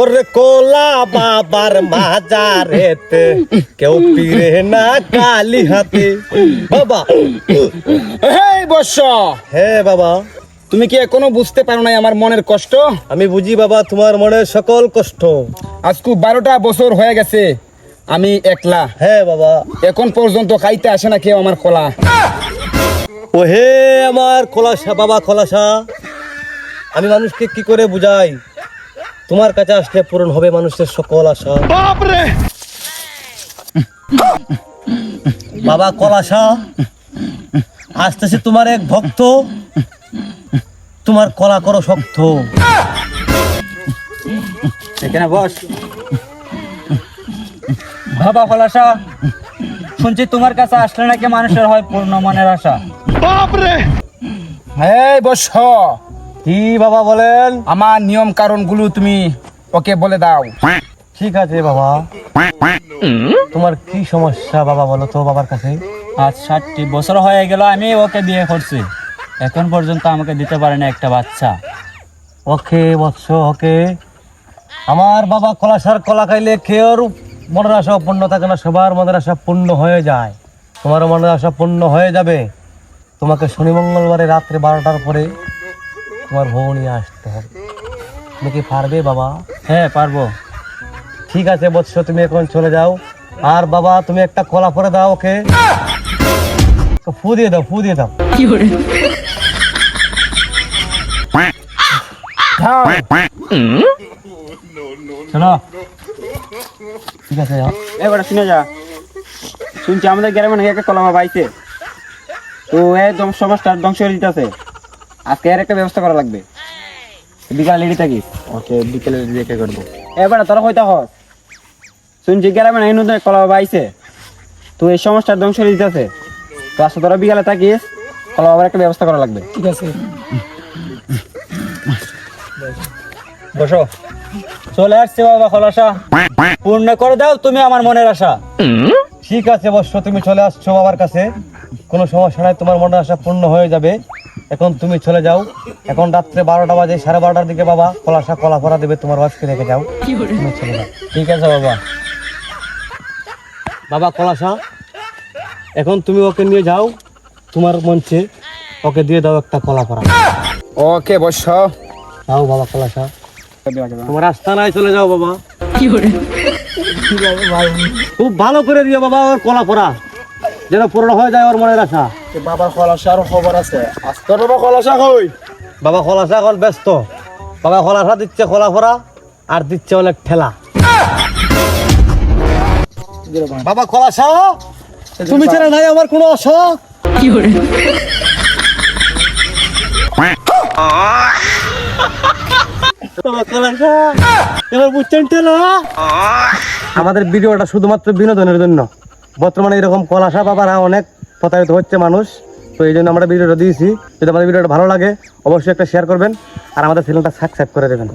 ওরে কোলা বাবার মাজারেতে কেউ পীরে না কালি হাতে বাবা। এই বর্ষ, হে বাবা, তুমি কি এখনো বুঝতে পারো নাই আমার মনের কষ্ট? আমি বুঝি বাবা তোমার মনের সকল কষ্ট। আজকে 12টা বছর হয়ে গেছে আমি একলা। হ্যাঁ বাবা। এখন পর্যন্ত খাইতে আসে না কেউ আমার কলা। ও হে আমার খোলাসা বাবা, খোলাসা। আমি মানুষকে কি করে বুঝাই? তোমার কাছে আসলে পূরণ হবে মানুষের সকল আশা। বাপরে বাবা খোলাসা, আসতেছে তোমার এক ভক্ত, তোমার কলা করো শক্ত। এখানে বস। বাবা খোলাসা, শুনছি তোমার কাছে আসলে নাকি মানুষের হয় পূর্ণ মনের আশা। বাপরে। এই বর্ষ, কি বাবা বলেন? আমার নিয়ম কারণ গুলো তুমি ওকে বলে দাও। ঠিক আছে বাবা, তোমার কি সমস্যা বাবা বলো তো বাবার কাছে। আজ 60 বছর হয়ে গেল আমি ওকে বিয়ে করছি, এখন পর্যন্ত আমাকে দিতে পারে না একটা বাচ্চা। ওকে বৎস, ওকে। আমার বাবা কলাসার কলা খাইলে কেউর মনের আশা পূর্ণ থাকে না, সবার মনের আশা পূর্ণ হয়ে যায়। তোমার মনের আশা পূর্ণ হয়ে যাবে। তোমাকে শনি মঙ্গলবারে রাত্রে 12টার পরে তোমার বউ নিয়ে আসতে হবে। তুমি কি পারবে বাবা? হ্যাঁ পারবো। ঠিক আছে বৎস, তুমি এখন চলে যাও। আর বাবা তুমি একটা কলা পরে দাও ওকে, ফু দিয়ে দাও, ফু দিয়ে দাও। শোনো, ঠিক আছে যাও। এবার শুনে যা। শুনছি আমাদের গ্রামে নাকি একটা কলমা পাইছে, তো একদম সমাজটার ধ্বংস হয়ে দিতেছে। আজকে এর একটা ব্যবস্থা করা লাগবে। বিকালে রেডি থাকিস। ওকে, বিকেলে রেডি করবো। এবার তোরা কইতা হস, শুনছি গ্রামে নাকি নতুন কলমা পাইছে, তো এই সমাজটার ধ্বংস হয়ে দিতেছে। তো আজকে তোরা বিকালে থাকিস, কলমা আবার একটা ব্যবস্থা করা লাগবে। ঠিক আছে, বসো। চলে আসছে বাবা খোলাসা, পূর্ণ করে দাও তুমি আমার মনের আশা। ঠিক আছে বৎস, তুমি চলে আসছো বাবার কাছে, কোনো সমস্যা নাই, তোমার মনের আশা পূর্ণ হয়ে যাবে। এখন তুমি চলে যাও। এখন রাত্রে 12টা বাজে, 12:30টার দিকে বাবা কলাসা কলা ভরা দেবে, তোমার ওয়াইফকে রেখে যাও। তুমি চলে যাও। ঠিক আছে বাবা। বাবা কলাসা, এখন তুমি ওকে নিয়ে যাও তোমার মঞ্চে, ওকে দিয়ে দাও একটা কলা ভরা। ওকে বর্ষ। যাও বাবা কলাসা, তোমার রাস্তা নাই, চলে যাও বাবা। খুব ভালো করে দিও বাবা ওর কলা ভরা, যেন পূরণ হয়ে যায় ওর মনের আশা। বাবা খোলাসার খবর আছে আজকে? বাবা খোলাসা কই? বাবা খোলাসা এখন ব্যস্ত। বাবা খোলাসা দিচ্ছে কলা ভরা আর দিচ্ছে অনেক ঠেলা। বাবা খোলাসা, তুমি ছেড়ে নাই আমার কোনো আশা। বাবা খোলাসা, এবার বুঝছেন ঠেলা। আমাদের ভিডিওটা শুধুমাত্র বিনোদনের জন্য। বর্তমানে এরকম কলাসা বাবারা অনেক প্রতারিত হচ্ছে মানুষ, তো এই জন্য আমরা ভিডিওটা দিয়েছি। যদি আমাদের ভিডিওটা ভালো লাগে অবশ্যই একটা শেয়ার করবেন আর আমাদের চ্যানেলটা সাবস্ক্রাইব করে দেবেন।